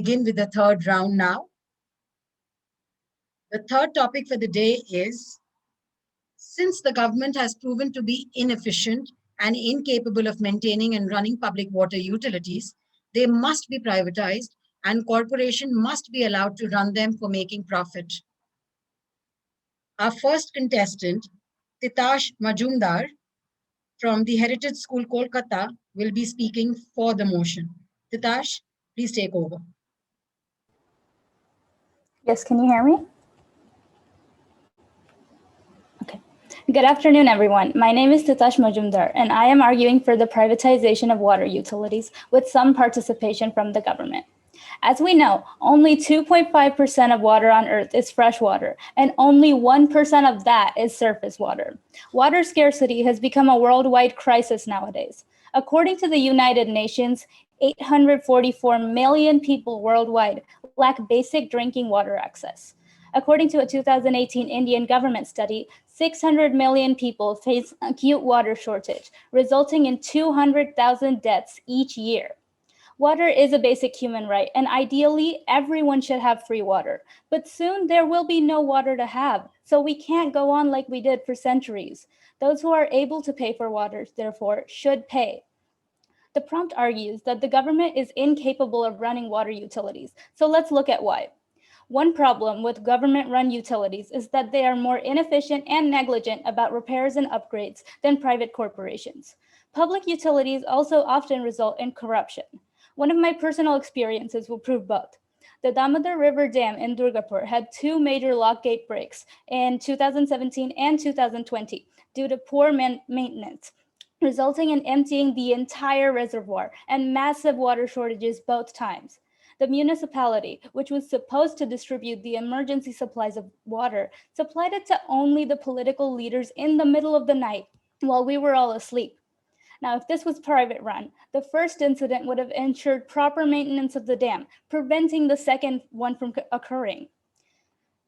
begin with the third round now. The third topic for the day is, since the government has proven to be inefficient and incapable of maintaining and running public water utilities, they must be privatized and corporations must be allowed to run them for making profit. Our first contestant, Titash Majumdar from the Heritage School, Kolkata, will be speaking for the motion. Titash, please take over. Yes, can you hear me? Okay. Good afternoon, everyone. My name is Titash Majumdar, and I am arguing for the privatization of water utilities with some participation from the government. As we know, only 2.5% of water on Earth is fresh water, and only 1% of that is surface water. Water scarcity has become a worldwide crisis nowadays. According to the United Nations, 844 million people worldwide lack basic drinking water access. According to a 2018 Indian government study, 600 million people face acute water shortage, resulting in 200,000 deaths each year. Water is a basic human right, and ideally, everyone should have free water. But soon there will be no water to have, so we can't go on like we did for centuries. Those who are able to pay for water, therefore, should pay. The prompt argues that the government is incapable of running water utilities, so let's look at why. One problem with government-run utilities is that they are more inefficient and negligent about repairs and upgrades than private corporations. Public utilities also often result in corruption. One of my personal experiences will prove both. The Damodar River Dam in Durgapur had two major lock gate breaks in 2017 and 2020 due to poor maintenance, resulting in emptying the entire reservoir and massive water shortages both times. The municipality, which was supposed to distribute the emergency supplies of water, supplied it to only the political leaders in the middle of the night while we were all asleep. Now, if this was private run, the first incident would have ensured proper maintenance of the dam, preventing the second one from occurring.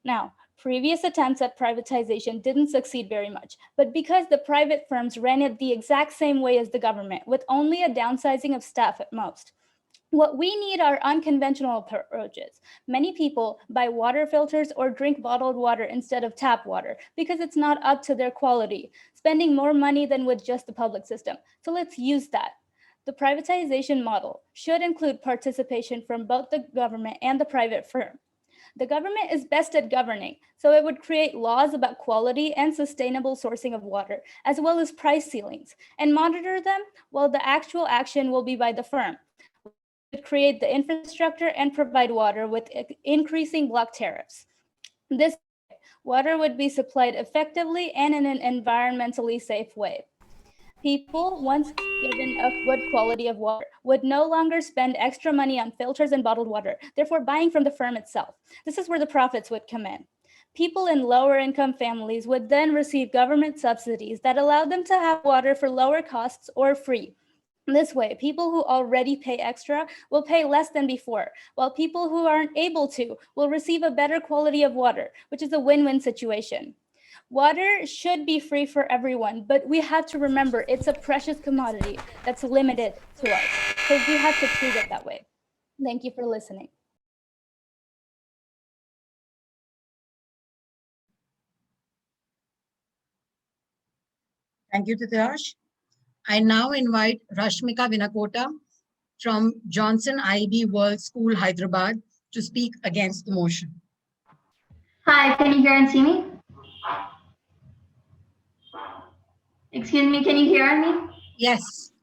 Now, previous attempts at privatization didn't succeed very much, but because the private firms ran it the exact same way as the government, with only a downsizing of staff at most. What we need are unconventional approaches. Many people buy water filters or drink bottled water instead of tap water because it's not up to their quality, spending more money than with just the public system. So let's use that. The privatization model should include participation from both the government and the private firm. The government is best at governing, so it would create laws about quality and sustainable sourcing of water, as well as price ceilings, and monitor them, while the actual action will be by the firm. Create the infrastructure and provide water with increasing block tariffs. This water would be supplied effectively and in an environmentally safe way. People, once given a good quality of water, would no longer spend extra money on filters and bottled water, therefore buying from the firm itself. This is where the profits would come in. People in lower income families would then receive government subsidies that allowed them to have water for lower costs or free. This way, people who already pay extra will pay less than before, while people who aren't able to will receive a better quality of water, which is a win-win situation. Water should be free for everyone, but we have to remember it's a precious commodity that's limited to us, so we have to treat it that way. Thank you for listening. Thank you, Titash. I now invite Rashmika Vinakota from Johnson IB World School, Hyderabad, to speak against the motion. Hi, can you hear and see me? Excuse me, can you hear me? Yes.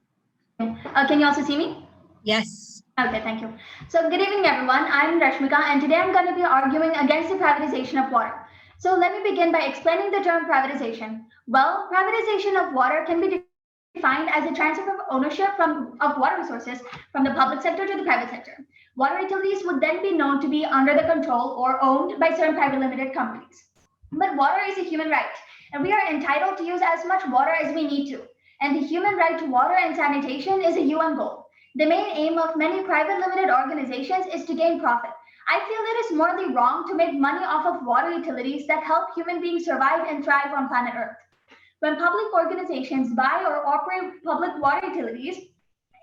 Can you also see me? Yes. Okay, thank you. So good evening, everyone. I'm Rashmika, and today I'm going to be arguing against the privatization of water. So let me begin by explaining the term privatization. Well, privatization of water can be defined as a transfer of ownership of water resources from the public sector to the private sector. Water utilities would then be known to be under the control or owned by certain private limited companies. But water is a human right, and we are entitled to use as much water as we need to. And the human right to water and sanitation is a UN goal. The main aim of many private limited organizations is to gain profit. I feel it is morally wrong to make money off of water utilities that help human beings survive and thrive on planet Earth. When public organizations buy or operate public water utilities,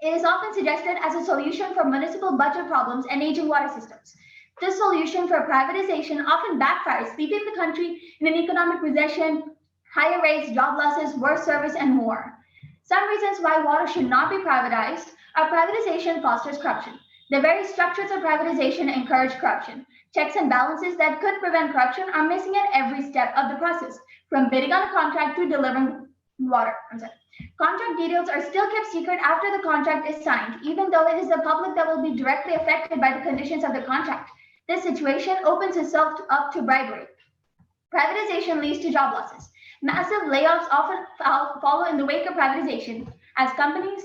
It is often suggested as a solution for municipal budget problems and aging water systems. This solution for privatization often backfires, leaving the country in an economic recession, higher rates, job losses, worse service, and more. Some reasons why water should not be privatized are privatization fosters corruption. The very structures of privatization encourage corruption. Checks and balances that could prevent corruption are missing at every step of the process, from bidding on a contract to delivering water. Contract details are still kept secret after the contract is signed, even though it is the public that will be directly affected by the conditions of the contract. This situation opens itself up to bribery. Privatization leads to job losses. Massive layoffs often follow in the wake of privatization as companies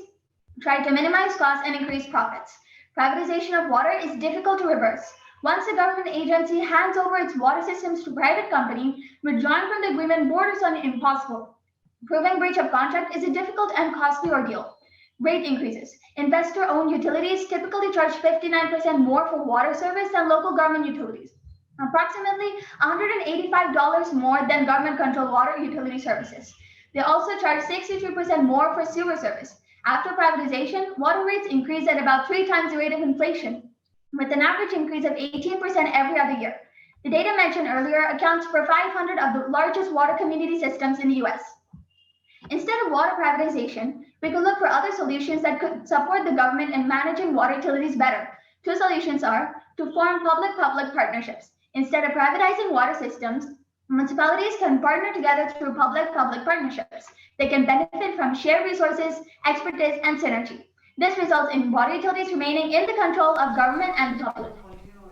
try to minimize costs and increase profits. Privatization of water is difficult to reverse. Once a government agency hands over its water systems to a private company, withdrawing from the agreement borders on impossible. Proving breach of contract is a difficult and costly ordeal. Rate increases. Investor-owned utilities typically charge 59% more for water service than local government utilities, approximately $185 more than government-controlled water utility services. They also charge 63% more for sewer service. After privatization, water rates increased at about 3 times the rate of inflation, with an average increase of 18% every other year. The data mentioned earlier accounts for 500 of the largest water community systems in the US. Instead of water privatization, we could look for other solutions that could support the government in managing water utilities better. Two solutions are to form public-public partnerships. Instead of privatizing water systems, municipalities can partner together through public-public partnerships. They can benefit from shared resources, expertise, and synergy. This results in water utilities remaining in the control of government and the public.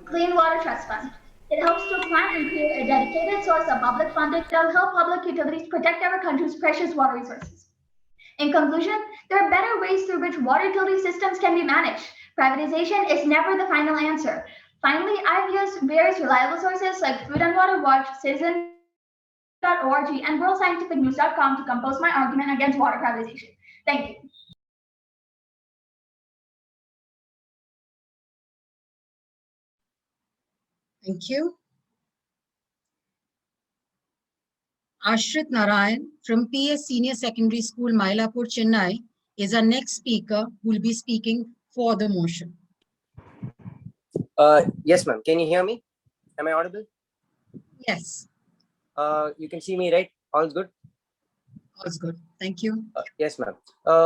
Clean Water Trust Fund. It helps to plan and create a dedicated source of public funding that will help public utilities protect our country's precious water resources. In conclusion, there are better ways through which water utility systems can be managed. Privatization is never the final answer. Finally, I've used various reliable sources like Food and Water Watch, Citizen.org, and WorldScientificNews.com to compose my argument against water privatization. Thank you. Thank you. Ashrit Narayan from PS Senior Secondary School, Mylapore, Chennai, is our next speaker who will be speaking for the motion. Yes, ma'am. Can you hear me? Am I audible? Yes. You can see me, right? All's good? All's good. Thank you. Yes, ma'am.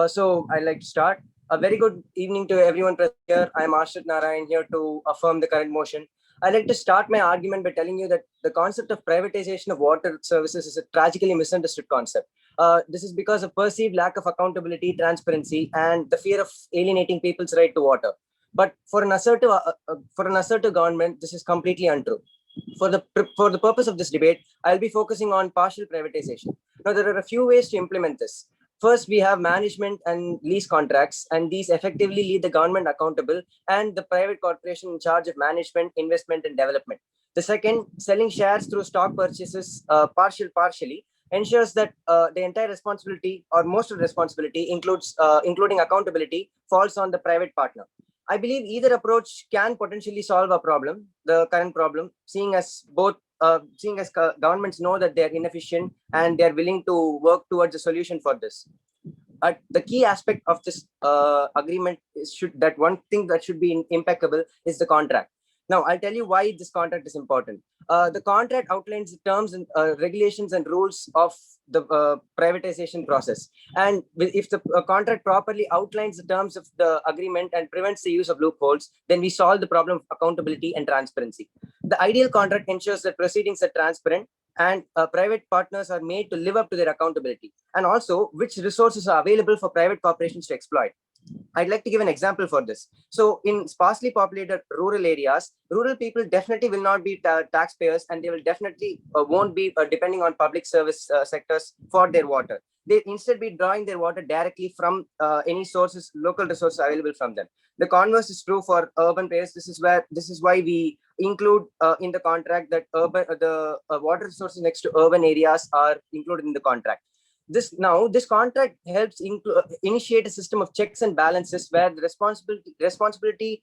So I'd like to start. A very good evening to everyone present here. I'm Ashrit Narayan here to affirm the current motion. I'd like to start my argument by telling you that the concept of privatization of water services is a tragically misunderstood concept. This is because of perceived lack of accountability, transparency, and the fear of alienating people's right to water. But for an assertive government, this is completely untrue. For the purpose of this debate, I'll be focusing on partial privatization. Now, there are a few ways to implement this. First, we have management and lease contracts, and these effectively lead the government accountable and the private corporation in charge of management, investment, and development. The second, selling shares through stock purchases partially, ensures that the entire responsibility or most of the responsibility including accountability falls on the private partner. I believe either approach can potentially solve a problem, the current problem, seeing as governments know that they're inefficient and they're willing to work towards a solution for this. The key aspect of this agreement is one thing that should be impeccable is the contract. Now, I'll tell you why this contract is important. The contract outlines the terms and regulations and rules of the privatization process. And if the contract properly outlines the terms of the agreement and prevents the use of loopholes, then we solve the problem of accountability and transparency. The ideal contract ensures that proceedings are transparent and private partners are made to live up to their accountability, and also which resources are available for private corporations to exploit. I'd like to give an example for this. So in sparsely populated rural areas, rural people definitely will not be taxpayers, and they will definitely won't be depending on public service sectors for their water. They instead be drawing their water directly from any sources, local resources available from them. The converse is true for urban players. This is why we include in the contract that the water resources next to urban areas are included in the contract. This contract helps initiate a system of checks and balances where the responsibility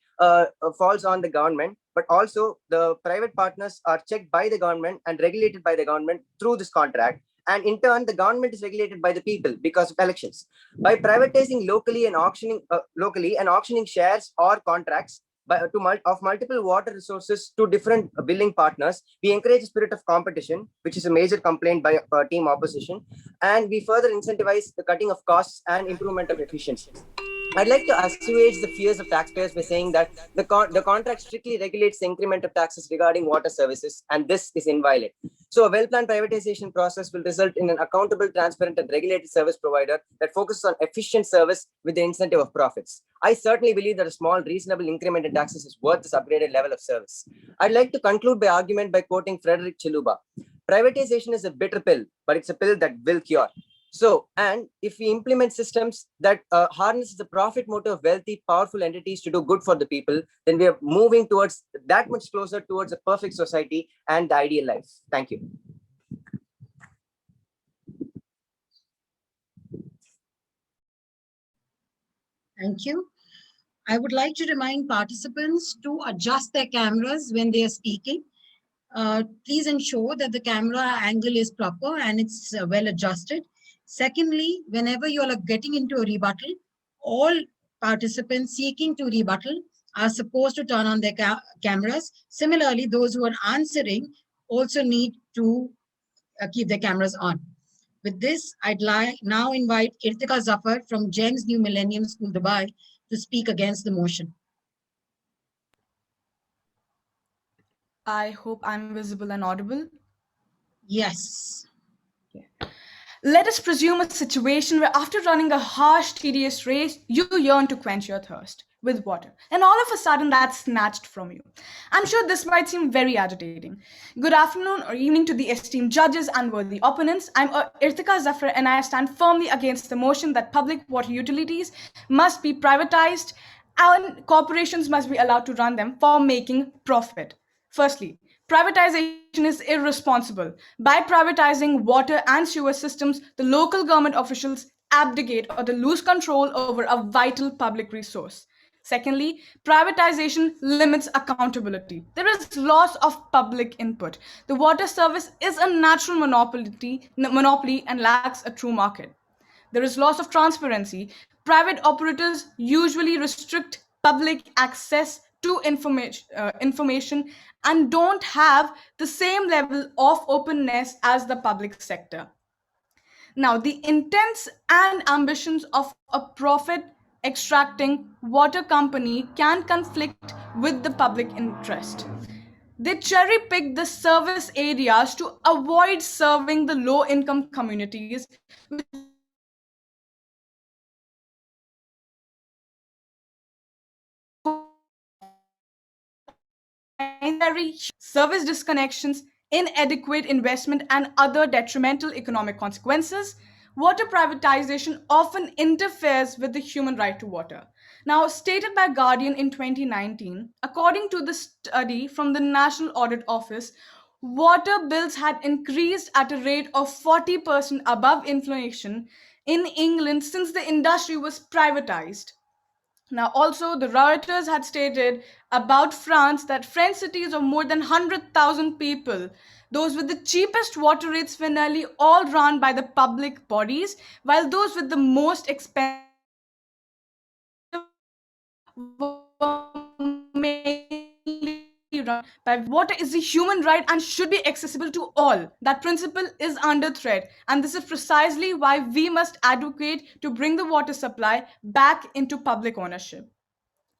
falls on the government, but also the private partners are checked by the government and regulated by the government through this contract. And in turn, the government is regulated by the people because of elections. By privatizing locally and auctioning shares or contracts of multiple water resources to different billing partners, we encourage a spirit of competition, which is a major complaint by team opposition, and we further incentivize the cutting of costs and improvement of efficiency. I'd like to assuage the fears of taxpayers by saying that the contract strictly regulates the increment of taxes regarding water services, and this is inviolate. So, a well planned privatization process will result in an accountable, transparent, and regulated service provider that focuses on efficient service with the incentive of profits. I certainly believe that a small, reasonable increment in taxes is worth this upgraded level of service. I'd like to conclude my argument by quoting Frederick Chiluba. Privatization is a bitter pill, but it's a pill that will cure. So, and if we implement systems that harness the profit motive of wealthy, powerful entities to do good for the people, then we are moving towards that much closer towards a perfect society and the ideal life. Thank you. Thank you. I would like to remind participants to adjust their cameras when they are speaking. Please ensure that the camera angle is proper and it's well adjusted. Secondly, whenever you are getting into a rebuttal, all participants seeking to rebuttal are supposed to turn on their cameras. Similarly, those who are answering also need to keep their cameras on. With this, I'd like now invite Irtika Zafar from GEMS New Millennium School, Dubai, to speak against the motion. I hope I'm visible and audible. Yes. Let us presume a situation where after running a harsh, tedious race, you yearn to quench your thirst with water. And all of a sudden, that's snatched from you. I'm sure this might seem very agitating. Good afternoon or evening to the esteemed judges and worthy opponents. I'm Irtika Zafar, and I stand firmly against the motion that public water utilities must be privatized and corporations must be allowed to run them for making profit. Firstly, privatization is irresponsible. By privatizing water and sewer systems, the local government officials abdicate or they lose control over a vital public resource. Secondly, privatization limits accountability. There is loss of public input. The water service is a natural monopoly and lacks a true market. There is loss of transparency. Private operators usually restrict public access to information and don't have the same level of openness as the public sector. Now, the intents and ambitions of a profit extracting water company can conflict with the public interest. They cherry pick the service areas to avoid serving the low income communities, which often face service disconnections, inadequate investment, and other detrimental economic consequences. Water privatization often interferes with the human right to water. Now, stated by Guardian in 2019, according to the study from the National Audit Office, water bills had increased at a rate of 40% above inflation in England since the industry was privatized. Now, also, the Reuters had stated about France that French cities of more than 100,000 people, those with the cheapest water rates, were nearly all run by the public bodies, while those with the most expensive were mainly run by water is a human right and should be accessible to all. That principle is under threat, and this is precisely why we must advocate to bring the water supply back into public ownership.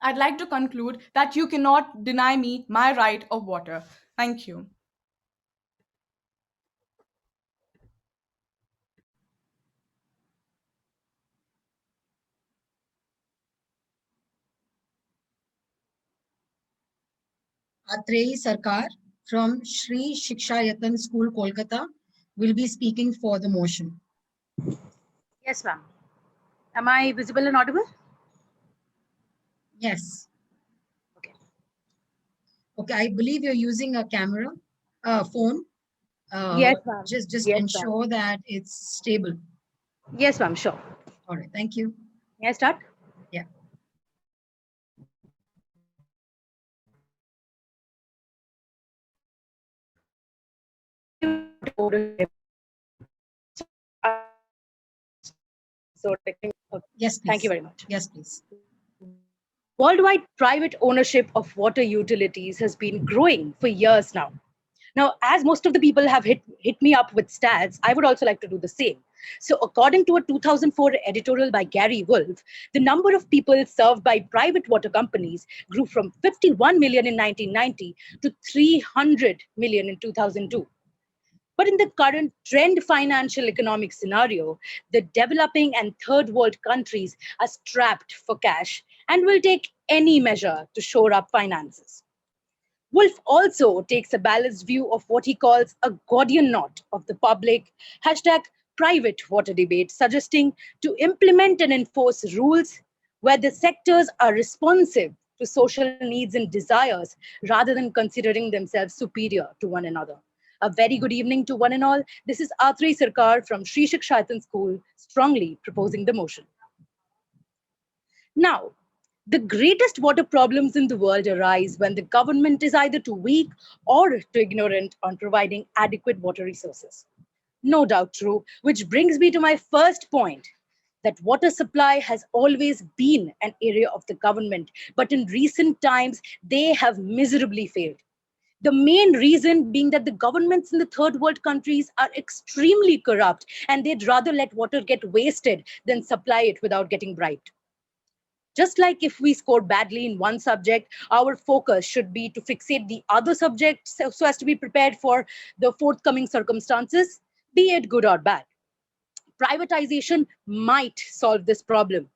I'd like to conclude that you cannot deny me my right of water. Thank you. Atreyi Sarkar from Shri Shiksha Yatan School, Kolkata, will be speaking for the motion. Yes, ma'am. Am I visible and audible? Yes. Okay. Okay, I believe you're using a camera, phone. Yes, ma'am. Just Yes, ma'am. ensure that it's stable. Yes, ma'am. Sure. All right, thank you. May I start? Yeah. Ownership So Yes, please. thank you very much. Yes, please. Worldwide private ownership of water utilities has been growing for years now. Now, as most of the people have hit me up with stats, I would also like to do the same. So, according to a 2004 editorial by Gary Wolf, the number of people served by private water companies grew from 51 million in 1990 to 300 million in 2002. But in the current trend financial economic scenario, the developing and third world countries are strapped for cash and will take any measure to shore up finances. Wolf also takes a balanced view of what he calls a Gordian knot of the public #private water debate, suggesting to implement and enforce rules where the sectors are responsive to social needs and desires rather than considering themselves superior to one another. A very good evening to one and all. This is Atri Sarkar from Sri Shikshaitan School, strongly proposing the motion. Now, the greatest water problems in the world arise when the government is either too weak or too ignorant on providing adequate water resources. No doubt true, which brings me to my first point, that water supply has always been an area of the government, but in recent times, they have miserably failed. The main reason being that the governments in the third world countries are extremely corrupt and they'd rather let water get wasted than supply it without getting bribed. Just like if we score badly in one subject, our focus should be to fixate the other subject so as to be prepared for the forthcoming circumstances, be it good or bad. Privatization might solve this problem.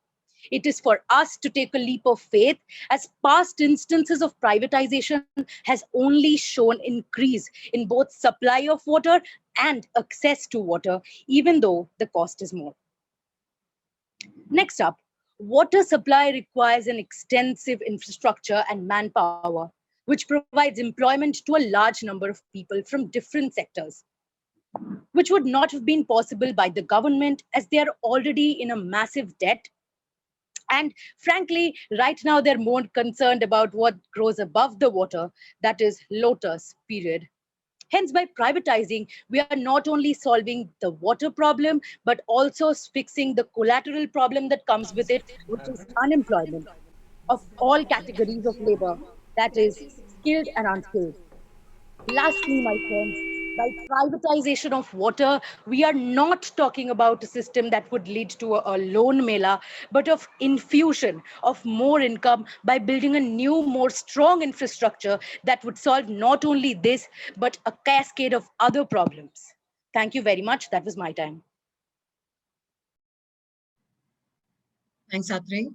It is for us to take a leap of faith, as past instances of privatization has only shown increase in both supply of water and access to water, even though the cost is more. Next up, water supply requires an extensive infrastructure and manpower, which provides employment to a large number of people from different sectors, which would not have been possible by the government as they are already in a massive debt. And frankly, right now they're more concerned about what grows above the water, that is lotus, period. Hence, by privatizing, we are not only solving the water problem, but also fixing the collateral problem that comes with it, which is unemployment of all categories of labor, that is skilled and unskilled. Lastly, my friends, by privatization of water, we are not talking about a system that would lead to a loan mela, but of infusion of more income by building a new, more strong infrastructure that would solve not only this, but a cascade of other problems. Thank you very much. That was my time. Thanks, Atri.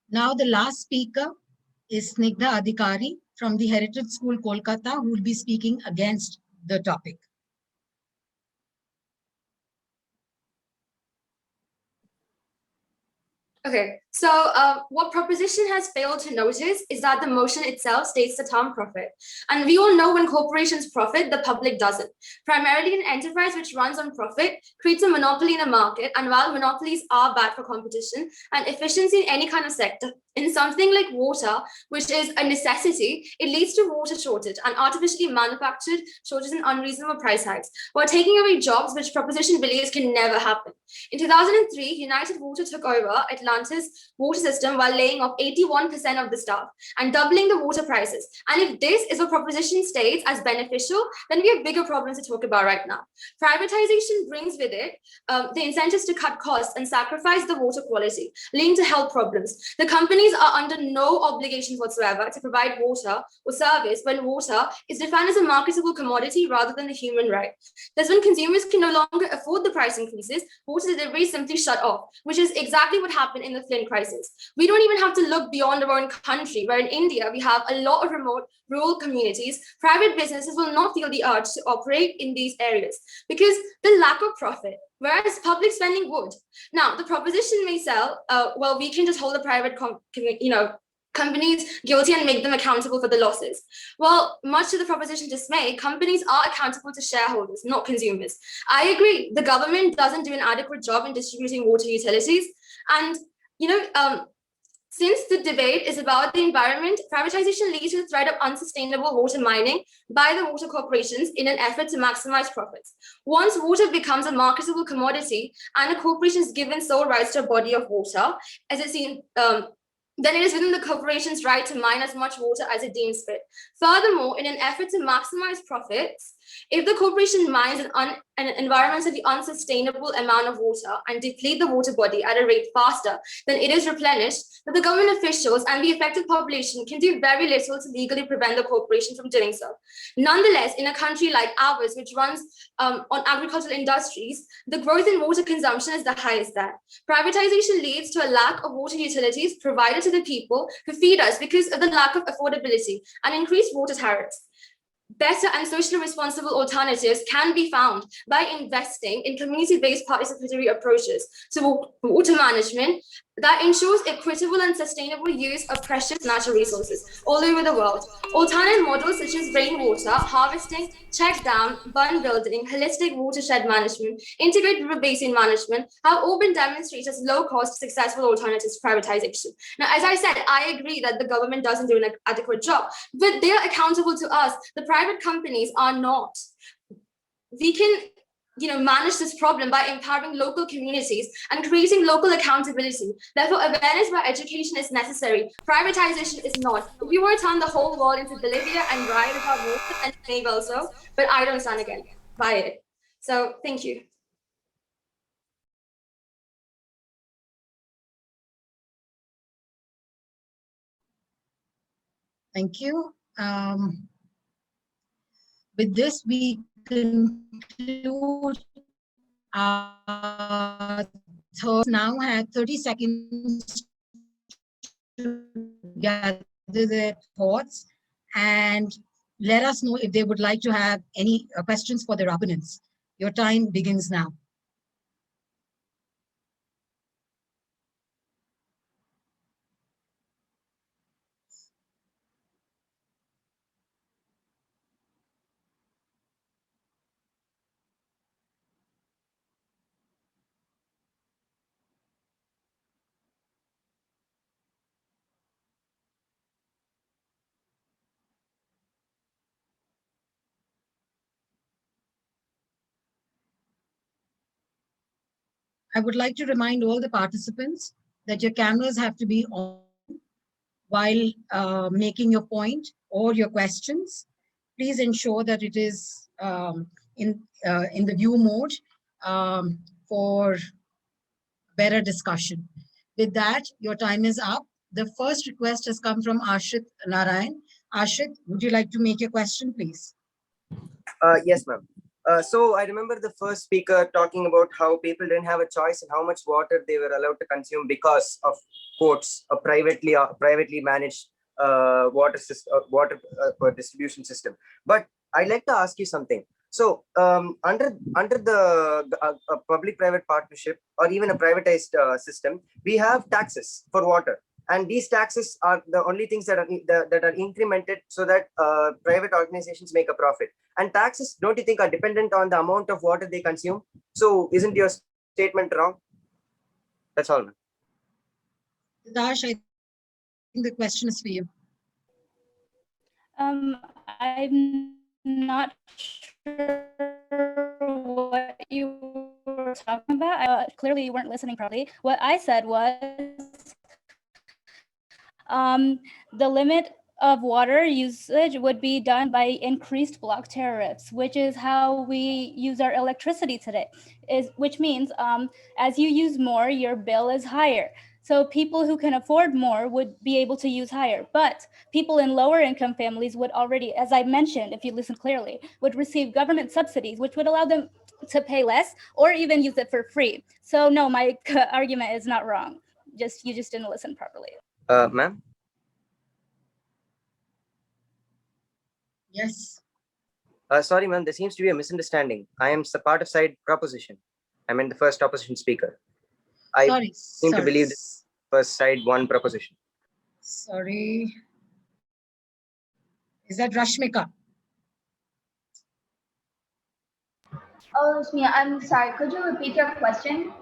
Now the last speaker is Snigdha Adhikari from the Heritage School, Kolkata, who will be speaking against the topic. Okay, so what proposition has failed to notice is that the motion itself states the term profit. And we all know when corporations profit, the public doesn't. Primarily, an enterprise which runs on profit creates a monopoly in a market. And while monopolies are bad for competition and efficiency in any kind of sector, in something like water, which is a necessity, it leads to water shortage and artificially manufactured shortages and unreasonable price hikes, while taking away jobs, which proposition believes can never happen. In 2003, United Water took over Atlanta's water system while laying off 81% of the staff and doubling the water prices. And if this is what proposition states as beneficial, then we have bigger problems to talk about right now. Privatization brings with it the incentives to cut costs and sacrifice the water quality, leading to health problems. The companies are under no obligation whatsoever to provide water or service when water is defined as a marketable commodity rather than a human right. Thus, when consumers can no longer afford the price increases, water delivery is simply shut off, which is exactly what happened in the Flint crisis. We don't even have to look beyond our own country, where in India we have a lot of remote rural communities. Private businesses will not feel the urge to operate in these areas because the lack of profit, whereas public spending would. Now, the proposition may sell, well, we can just hold the private companies guilty and make them accountable for the losses. Well, much to the proposition dismay, companies are accountable to shareholders, not consumers. I agree, the government doesn't do an adequate job in distributing water utilities. And, Since the debate is about the environment, privatization leads to the threat of unsustainable water mining by the water corporations in an effort to maximize profits. Once water becomes a marketable commodity and a corporation is given sole rights to a body of water, as it's seen, then it is within the corporation's right to mine as much water as it deems fit. Furthermore, in an effort to maximize profits, if the corporation mines an environmentally unsustainable amount of water and deplete the water body at a rate faster than it is replenished, that the government officials and the affected population can do very little to legally prevent the corporation from doing so. Nonetheless, in a country like ours, which runs on agricultural industries, the growth in water consumption is the highest there. Privatization leads to a lack of water utilities provided to the people who feed us because of the lack of affordability and increased water tariffs. Better and socially responsible alternatives can be found by investing in community-based participatory approaches to water management that ensures equitable and sustainable use of precious natural resources all over the world. Alternative models such as rainwater harvesting, check dam, burn building, holistic watershed management, integrated river basin management have all been demonstrated as low-cost, successful alternatives to privatization. Now, as I said, I agree that the government doesn't do an adequate job, but they are accountable to us. The private companies are not. We can manage this problem by empowering local communities and creating local accountability. Therefore, awareness by education is necessary. Privatization is not. If you were to turn the whole world into Bolivia and riot about water, and maybe also, but I don't stand again by it. So thank you. Thank you. With this, we conclude our third. Now have 30 seconds to gather their thoughts and let us know if they would like to have any questions for their opponents. Your time begins now. I would like to remind all the participants that your cameras have to be on while making your point or your questions. Please ensure that it is in the view mode for better discussion. With that, your time is up. The first request has come from Ashit Narayan. Ashit, would you like to make your question, please? Yes, ma'am. So I remember the first speaker talking about how people didn't have a choice in how much water they were allowed to consume because of quotes a privately managed water system, distribution system. But I'd like to ask you something. So under the public-private partnership or even a privatized system, we have taxes for water. And these taxes are the only things that are incremented so that private organizations make a profit. And taxes, don't you think, are dependent on the amount of water they consume? So isn't your statement wrong? That's all. Dash, I think the question is for you. I'm not sure what you were talking about. Clearly, you weren't listening properly. What I said was the limit of water usage would be done by increased block tariffs, which is how we use our electricity today, which means as you use more, your bill is higher. So people who can afford more would be able to use higher, but people in lower income families would already, as I mentioned, if you listen clearly, would receive government subsidies, which would allow them to pay less or even use it for free. So no, my argument is not wrong. You just didn't listen properly. Ma'am? Yes. Sorry, ma'am, there seems to be a misunderstanding. I am part of side proposition. I mean the first opposition speaker. I seem to believe this first side one proposition. Sorry. Is that Rashmika? Oh, Shmiya, I'm sorry. Could you repeat your question?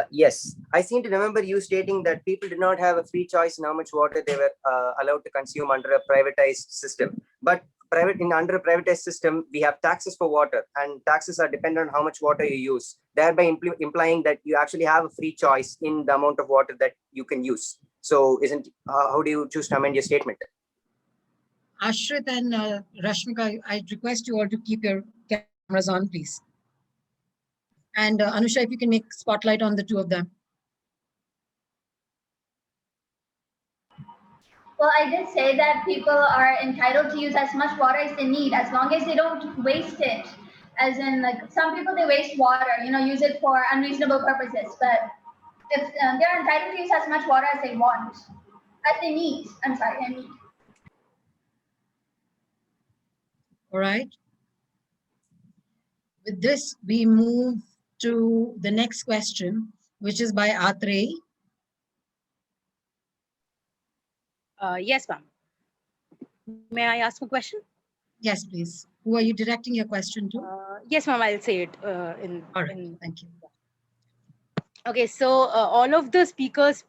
Yes, I seem to remember you stating that people did not have a free choice in how much water they were allowed to consume under a privatized system. But under a privatized system, we have taxes for water, and taxes are dependent on how much water you use, thereby implying that you actually have a free choice in the amount of water that you can use. So, isn't how do you choose to amend your statement? Ashrit and Rashmika, I request you all to keep your cameras on, please. And Anusha, if you can make spotlight on the two of them. Well, I did say that people are entitled to use as much water as they need, as long as they don't waste it. As in, like some people, they waste water, use it for unreasonable purposes. But if they're entitled to use as much water as they want, as they need. I'm sorry, I need. All right. With this, we move to the next question, which is by Atrey. Yes, ma'am. May I ask a question? Yes, please. Who are you directing your question to? Yes, ma'am, I'll say it. All right, thank you. Okay, so all of the speakers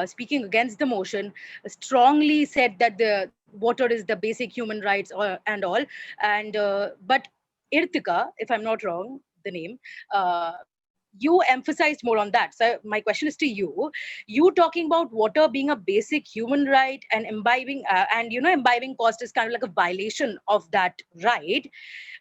speaking against the motion strongly said that the water is the basic human rights and all. And but Irtika, if I'm not wrong, the name, you emphasized more on that. So my question is to you. You talking about water being a basic human right and imbibing, imbibing cost is kind of like a violation of that right.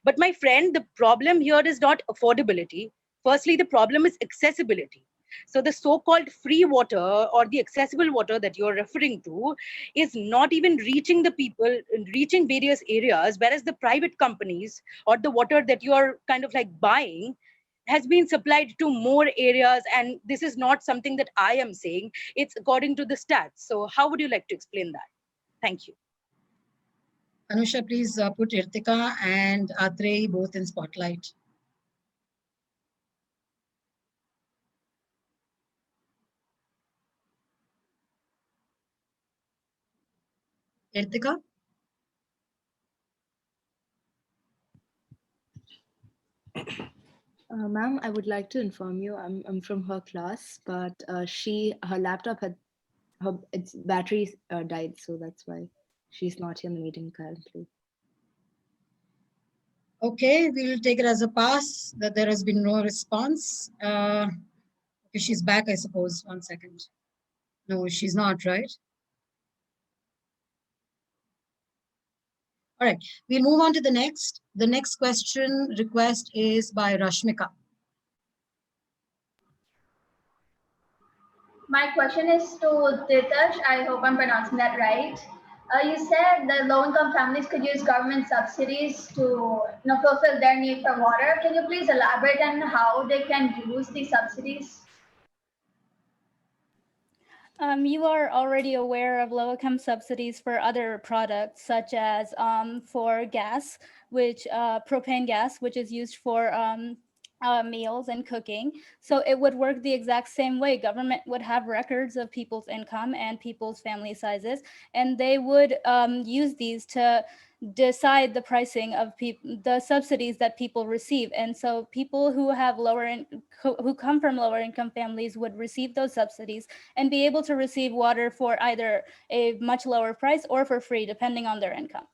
But my friend, the problem here is not affordability. Firstly, the problem is accessibility. So the so-called free water or the accessible water that you're referring to is not even reaching the people, reaching various areas, whereas the private companies or the water that you're kind of like buying has been supplied to more areas. And this is not something that I am saying, it's according to the stats. So how would you like to explain that? Thank you. Anusha, please put Irtika and Atrey both in spotlight. Irtika? Ma'am, I would like to inform you, I'm from her class, but her laptop had its battery died, so that's why she's not in the meeting currently. Okay, we'll take it as a pass that there has been no response. Okay, she's back, I suppose. 1 second. No, she's not, right? All right, we'll move on to the next. The next question request is by Rashmika. My question is to Titash. I hope I'm pronouncing that right. You said that low-income families could use government subsidies to fulfill their need for water. Can you please elaborate on how they can use these subsidies? You are already aware of low-income subsidies for other products, such as for gas, which propane gas, which is used for meals and cooking. So it would work the exact same way. Government would have records of people's income and people's family sizes, and they would use these to decide the pricing of the subsidies that people receive. And so people who have who come from lower income families would receive those subsidies and be able to receive water for either a much lower price or for free, depending on their income.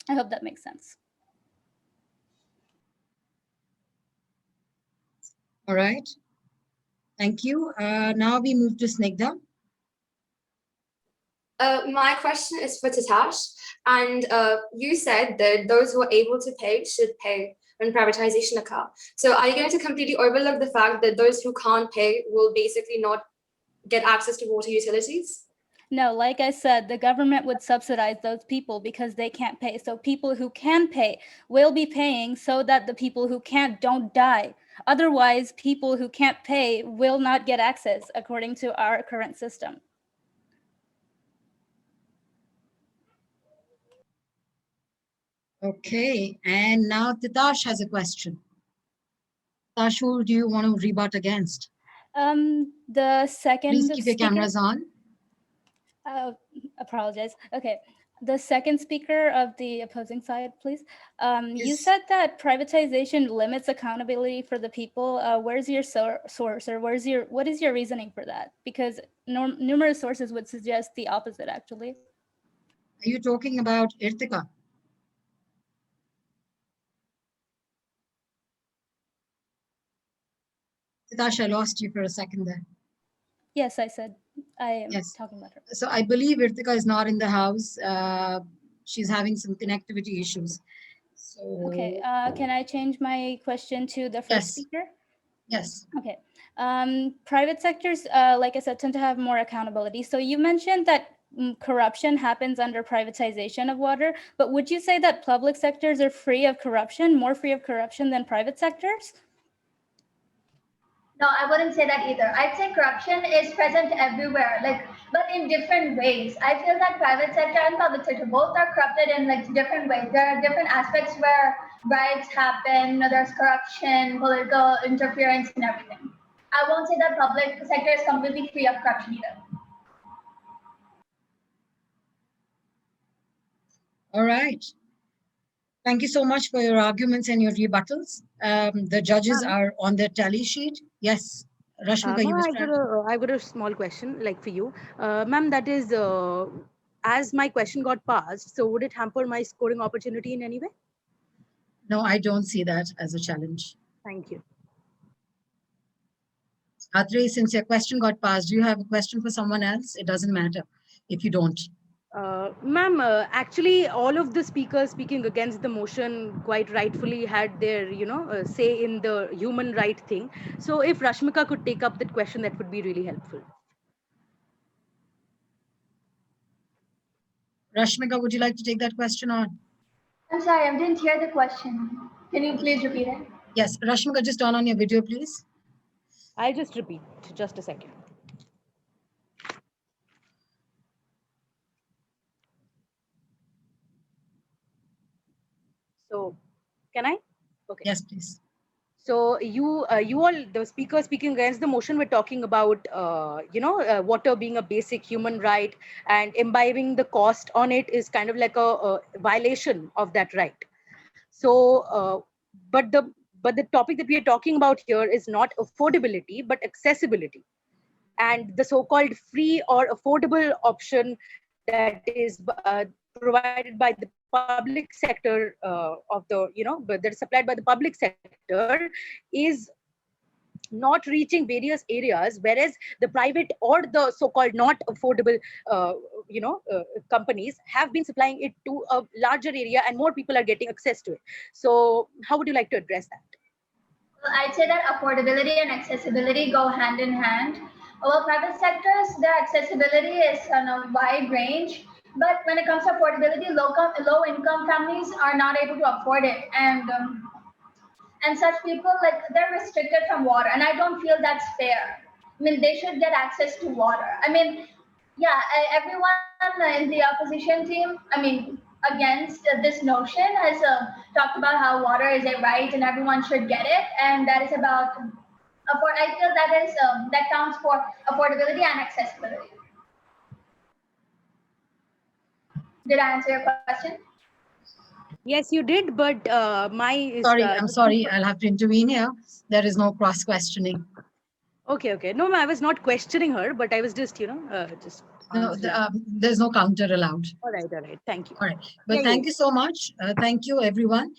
I hope that makes sense. All right. Thank you. Now we move to Snigdha. My question is for Tatash, and you said that those who are able to pay should pay when privatization occurs. So are you going to completely overlook the fact that those who can't pay will basically not get access to water utilities? No, like I said, the government would subsidize those people because they can't pay. So people who can pay will be paying so that the people who can't don't die. Otherwise, people who can't pay will not get access according to our current system. Okay, and now Titash has a question. Titash, who do you want to rebut against? The second Please keep your speaker. cameras on. Apologize. Okay. The second speaker of the opposing side, please. You Yes. said that privatization limits accountability for the people. Where's your source, or what is your reasoning for that? Because numerous sources would suggest the opposite, actually. Are you talking about Irtika? Sitash, I lost you for a second there. Yes, I said I am Yes. talking about her. So I believe Irtika is not in the house. She's having some connectivity issues. So Okay, can I change my question to the first yes, speaker? yes. Okay. Private sectors, like I said, tend to have more accountability. So you mentioned that corruption happens under privatization of water, but would you say that public sectors are free of corruption, more free of corruption than private sectors? No, I wouldn't say that either. I'd say corruption is present everywhere, but in different ways. I feel that private sector and public sector both are corrupted in different ways. There are different aspects where bribes happen, there's corruption, political interference, and everything. I won't say that public sector is completely free of corruption either. All right. Thank you so much for your arguments and your rebuttals. The judges are on the tally sheet. Yes, Rashmika, you Ma'am, was trying. I got a small question, like for you, ma'am. That is, as my question got passed, so would it hamper my scoring opportunity in any way? No, I don't see that as a challenge. Thank you. Atre, since your question got passed, do you have a question for someone else? It doesn't matter if you don't. Ma'am, actually, all of the speakers speaking against the motion quite rightfully had their, say in the human right thing. So if Rashmika could take up that question, that would be really helpful. Rashmika, would you like to take that question on? I'm sorry, I didn't hear the question. Can you please repeat it? Yes, Rashmika, just turn on your video, please. I'll just repeat, just a second. So, can I? Okay. Yes, please. So you all, the speakers speaking against the motion, were talking about water being a basic human right, and imbibing the cost on it is kind of like a violation of that right. So, but the topic that we are talking about here is not affordability but accessibility, and the so-called free or affordable option that is provided by the public sector that is supplied by the public sector is not reaching various areas, whereas the private or the so-called not affordable companies have been supplying it to a larger area and more people are getting access to it. So how would you like to address that? Well, I'd say that affordability and accessibility go hand in hand. Well, private sectors, their accessibility is on a wide range, but when it comes to affordability, low income families are not able to afford it, and such people, they're restricted from water, and I don't feel that's fair. I mean, they should get access to water. I mean, yeah, everyone in the opposition team, I mean, against this notion has talked about how water is a right and everyone should get it, and that is about I feel that counts for affordability and accessibility. Did I answer your question? Yes, you did, but Sorry, I'm sorry. I'll have to intervene here. There is no cross questioning. Okay. No, I was not questioning her, but I was just, just. No, there's no counter allowed. All right. Thank you. All right. But thank you so much. Thank you, everyone.